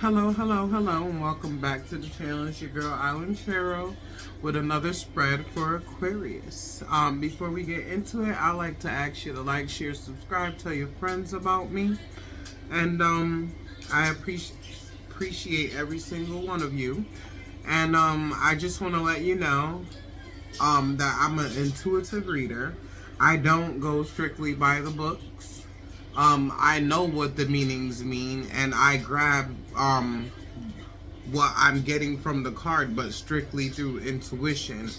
Hello, hello, hello, and welcome back to the channel. It's your girl Island Cheryl with another spread for Aquarius. Before we get into it, I like to ask you to like, share, subscribe, tell your friends about me, and I appreciate every single one of you. And I just want to let you know that I'm an intuitive reader. I don't go strictly by the books. I know what the meanings mean, and I grab what I'm getting from the card, but strictly through intuition.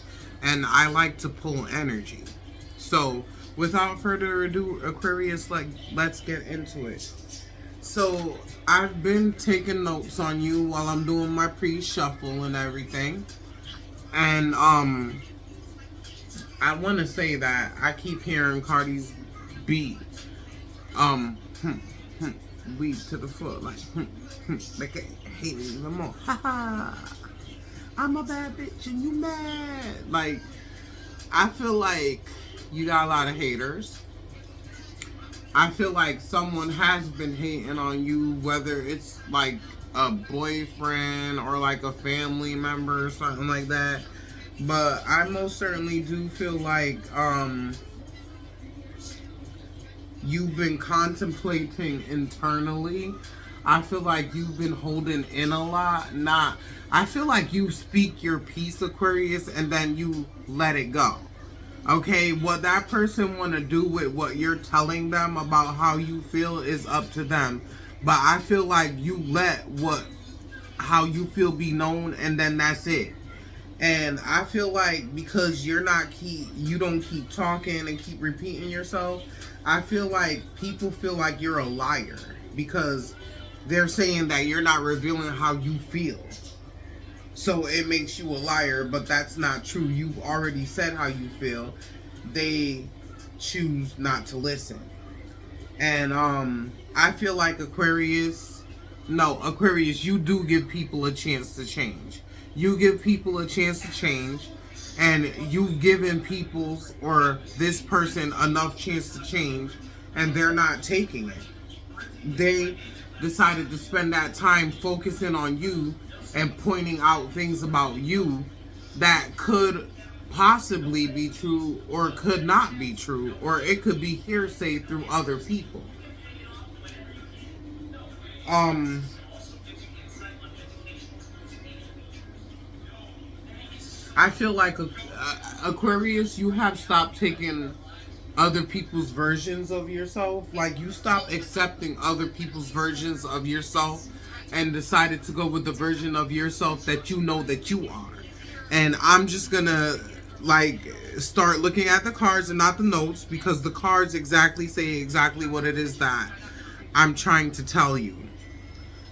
And I like to pull energy. So, without further ado, Aquarius, let's get into it. So, I've been taking notes on you while I'm doing my pre-shuffle and everything. And I want to say that I keep hearing Cardi's beat. Um, hmm, Weed to the foot, they can't hate me even more. Haha, I'm a bad bitch and you mad. Like, I feel like you got a lot of haters. I feel like someone has been hating on you, whether it's like a boyfriend or like a family member or something like that. But I most certainly do feel like, you've been contemplating internally. I feel like you've been holding in a lot. I feel like you speak your piece, Aquarius, and then you let it go. Okay, what that person want to do with what you're telling them about how you feel is up to them. But I feel like you let how you feel be known, and then that's it. And I feel like because you don't keep talking and keep repeating yourself, I feel like people feel like you're a liar because they're saying that you're not revealing how you feel. So it makes you a liar, but that's not true. You've already said how you feel. They choose not to listen. And I feel like Aquarius, you do give people a chance to change. You give people a chance to change, and you've given this person enough chance to change, and they're not taking it. They decided to spend that time focusing on you and pointing out things about you that could possibly be true or could not be true, or it could be hearsay through other people. I feel like Aquarius, you have stopped taking other people's versions of yourself. Like, you stopped accepting other people's versions of yourself and decided to go with the version of yourself that you know that you are. And I'm just gonna start looking at the cards and not the notes, because the cards say exactly what it is that I'm trying to tell you.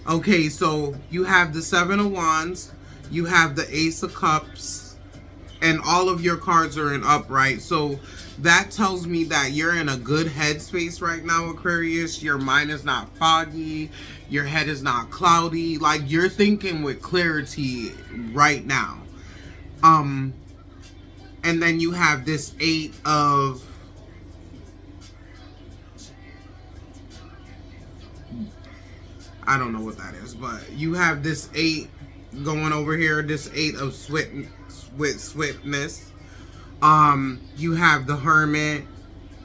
Okay, so you have the Seven of Wands, you have the Ace of Cups, and all of your cards are in upright. So that tells me that you're in a good headspace right now, Aquarius. Your mind is not foggy. Your head is not cloudy. Like, you're thinking with clarity right now. And then you have this Eight of... I don't know what that is, but you have this 8 going over here, this 8 of swiftness. You have the Hermit,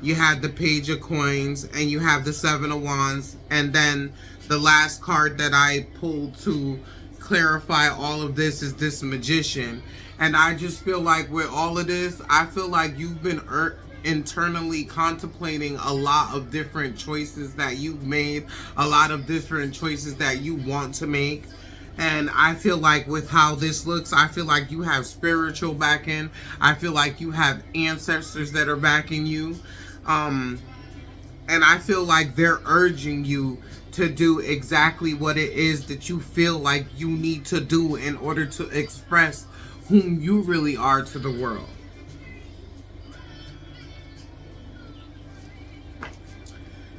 you have the Page of Coins, and you have the Seven of Wands. And then the last card that I pulled to clarify all of this is this Magician. And I just feel like with all of this, I feel like you've been internally contemplating a lot of different choices that you've made, a lot of different choices that you want to make. And I feel like with how this looks, I feel like you have spiritual backing. I feel like you have ancestors that are backing you. And I feel like they're urging you to do exactly what it is that you feel like you need to do in order to express whom you really are to the world.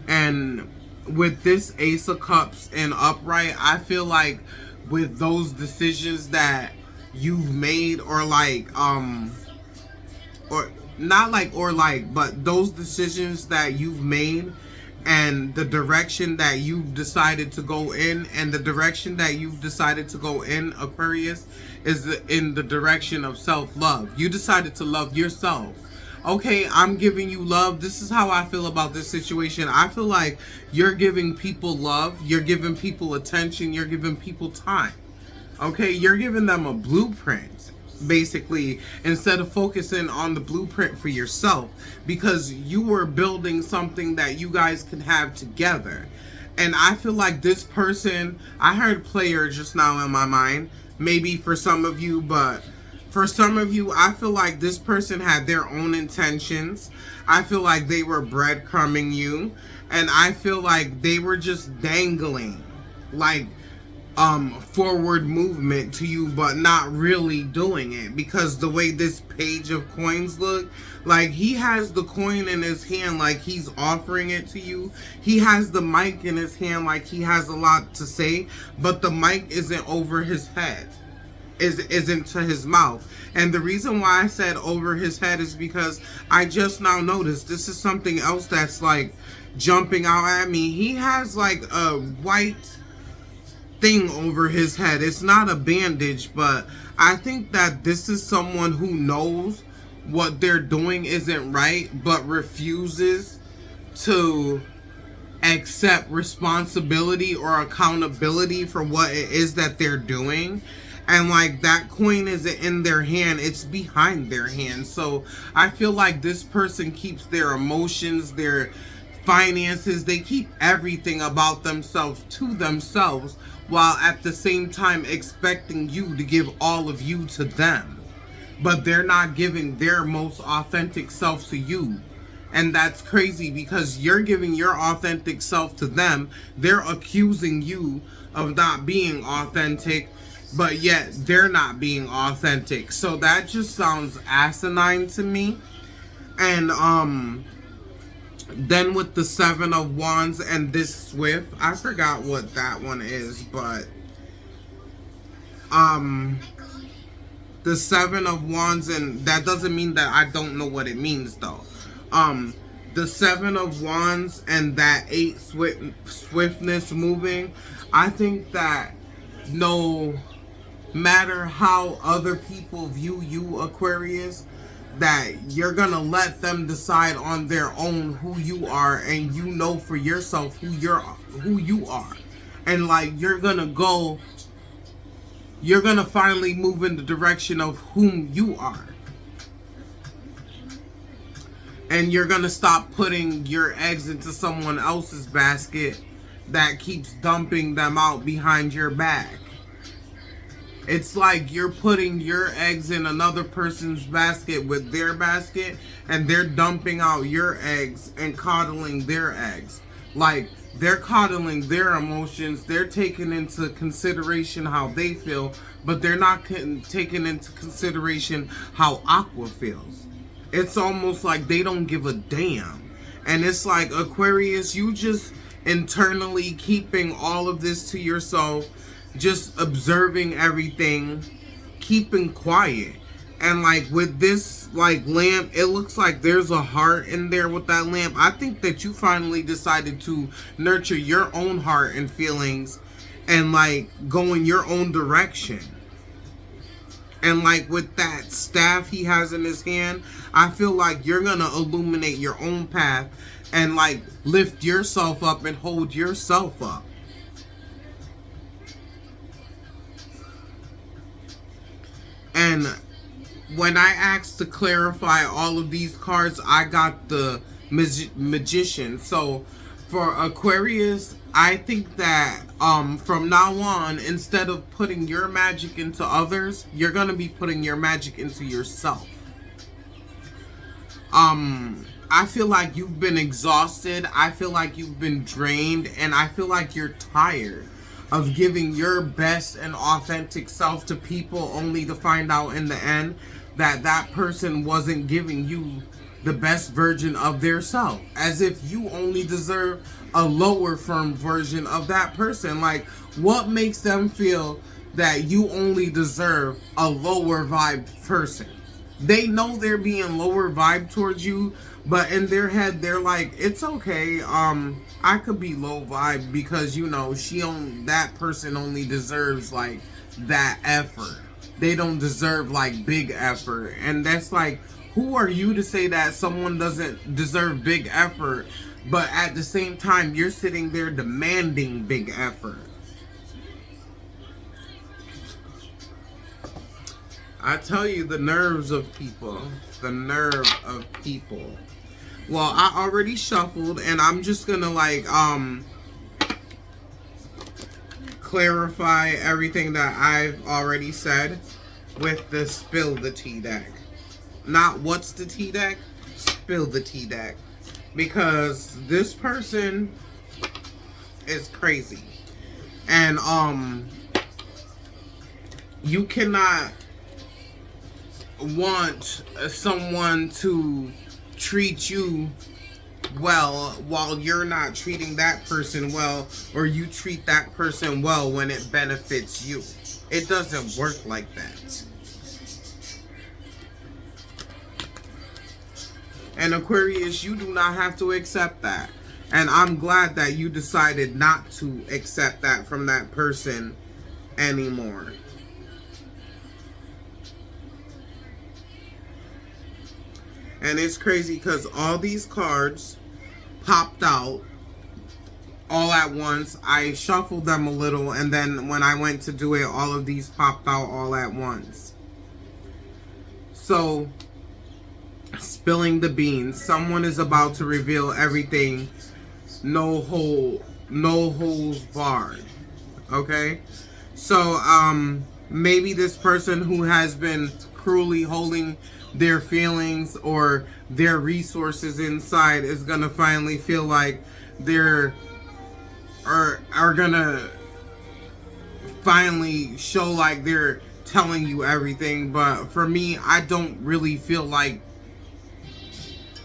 And with this Ace of Cups and upright, I feel like with those decisions that you've made, but those decisions that you've made and the direction that you've decided to go in, and the direction that you've decided to go in, Aquarius, is in the direction of self-love. You decided to love yourself. Okay, I'm giving you love. This is how I feel about this situation. I feel like you're giving people love, you're giving people attention, you're giving people time. Okay, you're giving them a blueprint, basically, instead of focusing on the blueprint for yourself, because you were building something that you guys can have together. And I feel like this person, I heard player just now in my mind, maybe for some of you, but for some of you, I feel like this person had their own intentions. I feel like they were breadcrumbing you, and I feel like they were just dangling like forward movement to you, but not really doing it, because the way this page of coins look, like he has the coin in his hand like he's offering it to you. He has the mic in his hand like he has a lot to say, but the mic isn't over his head, isn't to his mouth. And the reason why I said over his head is because I just now noticed this is something else that's like jumping out at me. He has like a white thing over his head. It's not a bandage, but I think that this is someone who knows what they're doing isn't right, but refuses to accept responsibility or accountability for what it is that they're doing. And like that coin isn't in their hand, it's behind their hand. So I feel like this person keeps their emotions, their finances, they keep everything about themselves to themselves, while at the same time expecting you to give all of you to them. But they're not giving their most authentic self to you. And that's crazy, because you're giving your authentic self to them. They're accusing you of not being authentic, but yet they're not being authentic. So that just sounds asinine to me. And then with the 7 of Wands and this Swift, I forgot what that one is, but the 7 of Wands, and that doesn't mean that I don't know what it means though. The 7 of Wands and that 8 swiftness moving, I think that no matter how other people view you, Aquarius, that you're gonna let them decide on their own who you are, and you know for yourself who you are. And like you're gonna finally move in the direction of whom you are. And you're gonna stop putting your eggs into someone else's basket that keeps dumping them out behind your back. It's like you're putting your eggs in another person's basket with their basket, and they're dumping out your eggs and coddling their eggs. Like they're coddling their emotions, they're taking into consideration how they feel, but they're not taking into consideration how Aqua feels. It's almost like they don't give a damn. And it's like, Aquarius, you just internally keeping all of this to yourself, just observing everything, keeping quiet. And like with this like lamp, it looks like there's a heart in there with that lamp. I think that you finally decided to nurture your own heart and feelings and like go in your own direction. And like with that staff he has in his hand, I feel like you're gonna illuminate your own path and like lift yourself up and hold yourself up. And when I asked to clarify all of these cards, I got the Magician. So for Aquarius, I think that from now on, instead of putting your magic into others, you're going to be putting your magic into yourself. I feel like you've been exhausted. I feel like you've been drained. And I feel like you're tired of giving your best and authentic self to people, only to find out in the end that that person wasn't giving you the best version of their self, as if you only deserve a lower firm version of that person. Like, what makes them feel that you only deserve a lower vibe person? They know they're being lower vibe towards you, but in their head they're like, it's okay. I could be low vibe because that person only deserves like that effort. They don't deserve like big effort. And that's like, who are you to say that someone doesn't deserve big effort, but at the same time you're sitting there demanding big effort? I tell you, the nerves of people. The nerve of people. Well, I already shuffled, and I'm just gonna like clarify everything that I've already said with the spill the tea deck. Not what's the tea deck, spill the tea deck. Because this person is crazy. And you cannot want someone to treat you well while you're not treating that person well, or you treat that person well when it benefits you. It doesn't work like that. And Aquarius, you do not have to accept that. And I'm glad that you decided not to accept that from that person anymore. And it's crazy because all these cards popped out all at once. I shuffled them a little, and then when I went to do it, all of these popped out all at once. So, spilling the beans. Someone is about to reveal everything. No holes barred. Okay? So, maybe this person who has been cruelly holding their feelings or their resources inside is gonna finally feel like they're are gonna finally show like they're telling you everything. But for me, I don't really feel like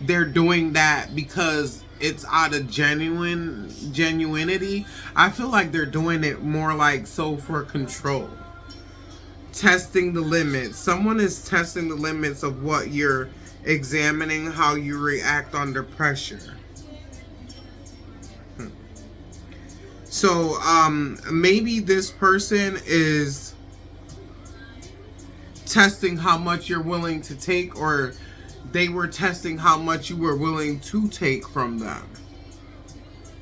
they're doing that because it's out of genuinity. I feel like they're doing it more like so for control. Testing the limits. Someone is testing the limits of what you're examining, how you react under pressure. So, maybe this person is testing how much you're willing to take, or they were testing how much you were willing to take from them,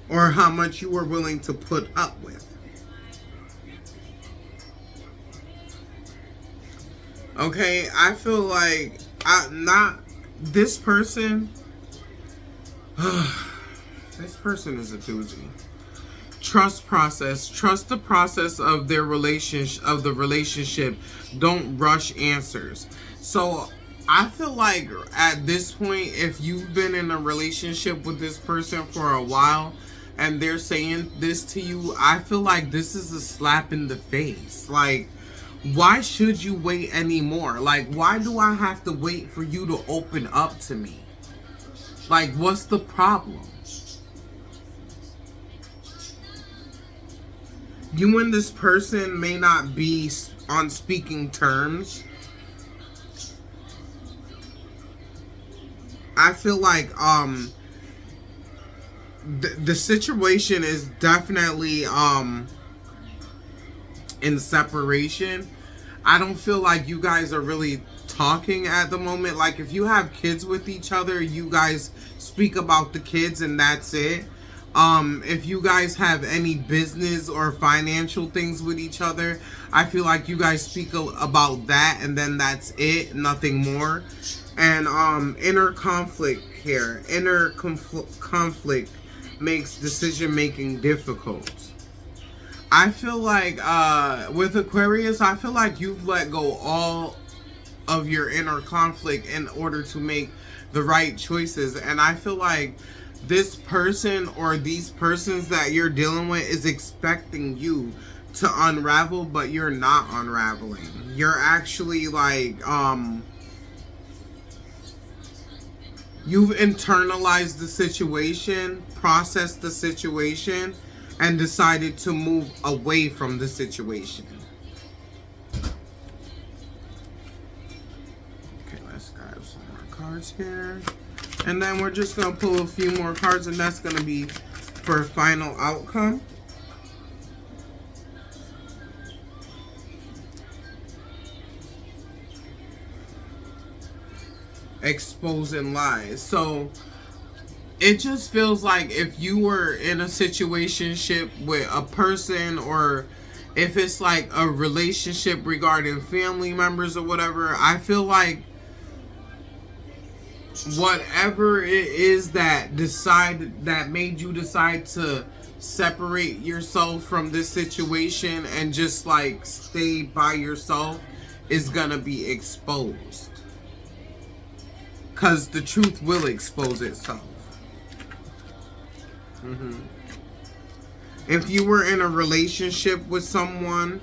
or how much you were willing to put up with. Okay, I feel like this person. This person is a doozy. Trust process. Trust the process of their relationship. Don't rush answers. So I feel like at this point, if you've been in a relationship with this person for a while and they're saying this to you, I feel like this is a slap in the face. Like, why should you wait anymore? Like, why do I have to wait for you to open up to me? Like, what's the problem? You and this person may not be on speaking terms. I feel like the situation is definitely in separation. I don't feel like you guys are really talking at the moment. Like, if you have kids with each other, you guys speak about the kids and that's it. If you guys have any business or financial things with each other, I feel like you guys speak about that and then that's it, nothing more. And inner conflict here. Inner conflict makes decision making difficult. I feel like with Aquarius, I feel like you've let go all of your inner conflict in order to make the right choices. And I feel like this person or these persons that you're dealing with is expecting you to unravel, but you're not unraveling. You're actually like, you've internalized the situation, processed the situation, and decided to move away from the situation. Okay, let's cards here. And then we're just going to pull a few more cards, and that's going to be for final outcome. Exposing lies. So it just feels like if you were in a situationship with a person, or if it's like a relationship regarding family members or whatever, I feel like whatever it is that made you decide to separate yourself from this situation and just like stay by yourself is gonna be exposed. Because the truth will expose itself. If you were in a relationship with someone,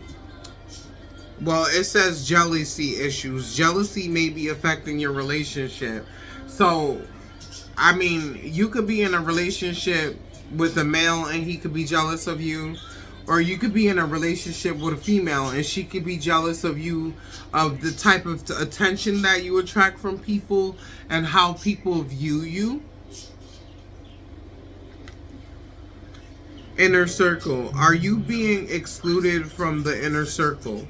well, it says jealousy issues. Jealousy may be affecting your relationship. So, I mean, you could be in a relationship with a male and he could be jealous of you. Or you could be in a relationship with a female and she could be jealous of you, of the type of attention that you attract from people and how people view you. Inner circle. Are you being excluded from the inner circle?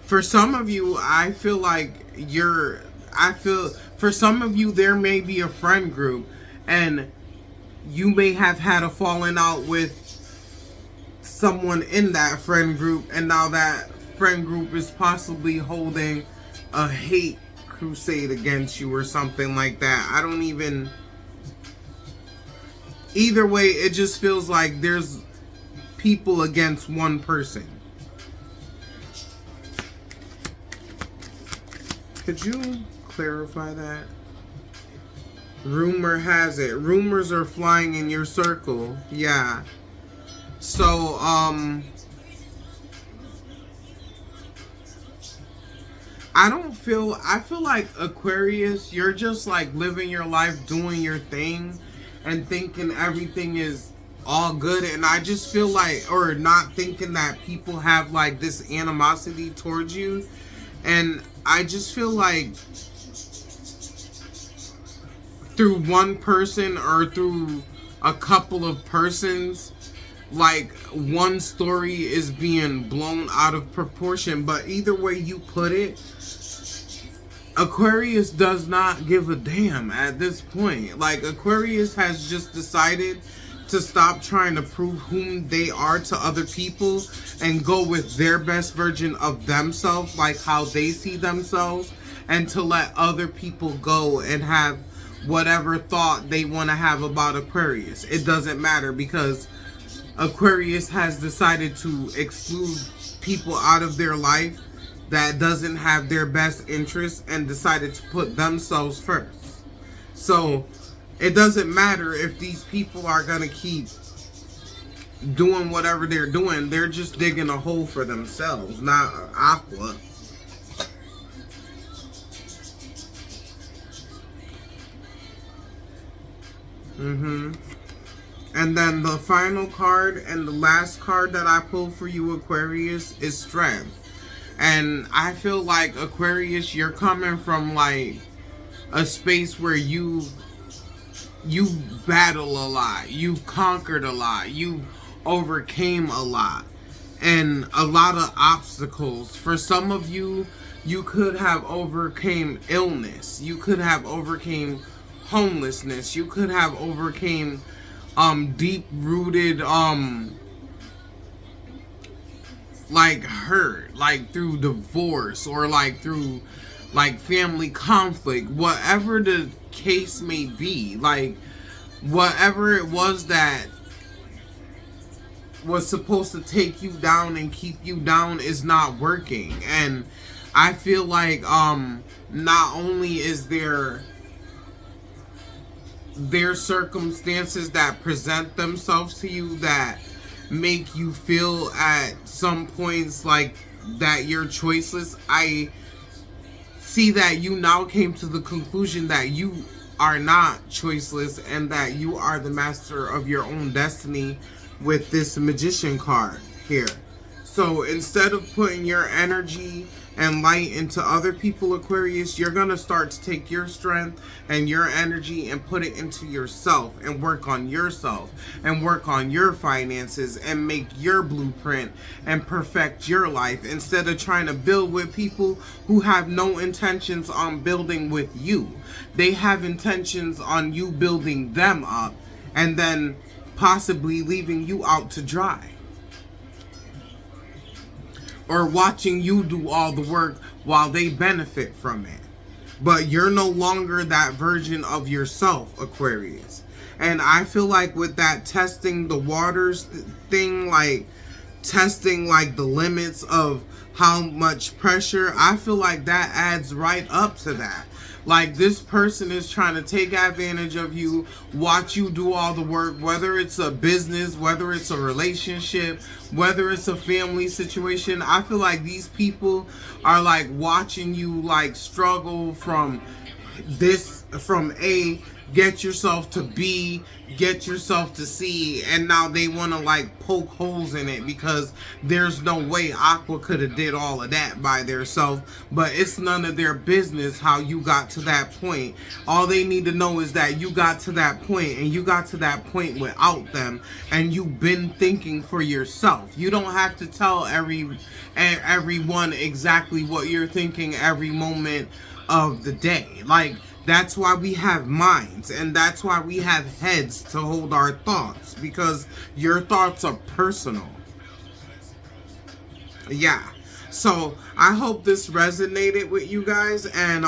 For some of you, I feel like for some of you, there may be a friend group and you may have had a falling out with someone in that friend group, and now that friend group is possibly holding a hate crusade against you or something like that. I don't even... Either way, it just feels like there's people against one person. Could you clarify that? Rumor has it. Rumors are flying in your circle. Yeah. So, I feel like Aquarius, you're just like living your life, doing your thing, and thinking everything is all good. And I just feel like, or not thinking that people have like this animosity towards you. And I just feel like through one person or through a couple of persons, like one story is being blown out of proportion. But either way you put it, Aquarius does not give a damn at this point. Like, Aquarius has just decided to stop trying to prove whom they are to other people and go with their best version of themselves, like how they see themselves, and to let other people go and have whatever thought they want to have about Aquarius. It doesn't matter, because Aquarius has decided to exclude people out of their life that doesn't have their best interests and decided to put themselves first. So it doesn't matter if these people are going to keep doing whatever they're doing. They're just digging a hole for themselves, not Aqua. And then the final card and the last card that I pulled for you, Aquarius, is Strength. And I feel like, Aquarius, you're coming from like a space where you battle a lot, you've conquered a lot, you overcame a lot, and a lot of obstacles. For some of you, you could have overcame illness, you could have overcame homelessness, you could have overcame deep-rooted like hurt, like through divorce, or like through like family conflict, whatever the case may be. Like, whatever it was that was supposed to take you down and keep you down is not working. And I feel like not only is there circumstances that present themselves to you that make you feel at some points like that you're choiceless. I see that you now came to the conclusion that you are not choiceless and that you are the master of your own destiny with this Magician card here. So instead of putting your energy and light into other people, Aquarius, you're going to start to take your strength and your energy and put it into yourself and work on yourself and work on your finances and make your blueprint and perfect your life instead of trying to build with people who have no intentions on building with you. They have intentions on you building them up and then possibly leaving you out to dry. Or watching you do all the work while they benefit from it. But you're no longer that version of yourself, Aquarius. And I feel like with that testing the waters thing, like testing like the limits of how much pressure, I feel like that adds right up to that. Like this person is trying to take advantage of you, watch you do all the work, whether it's a business, whether it's a relationship, whether it's a family situation. I feel like these people are like watching you like struggle from A, get yourself to B, get yourself to C, and now they want to like poke holes in it because there's no way Aqua could have did all of that by themselves. But it's none of their business how you got to that point. All they need to know is that you got to that point, and you got to that point without them, and you've been thinking for yourself. You don't have to tell everyone exactly what you're thinking every moment of the day. Like, that's why we have minds, and that's why we have heads to hold our thoughts, because your thoughts are personal. Yeah. So I hope this resonated with you guys, and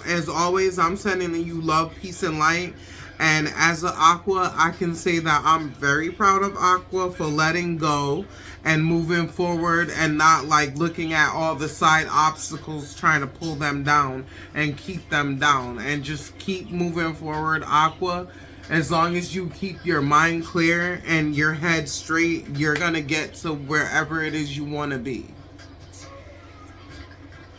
as always, I'm sending you love, peace, and light. And as an Aqua, I can say that I'm very proud of Aqua for letting go and moving forward and not like looking at all the side obstacles trying to pull them down and keep them down, and just keep moving forward, Aqua. As long as you keep your mind clear and your head straight, you're gonna get to wherever it is you want to be.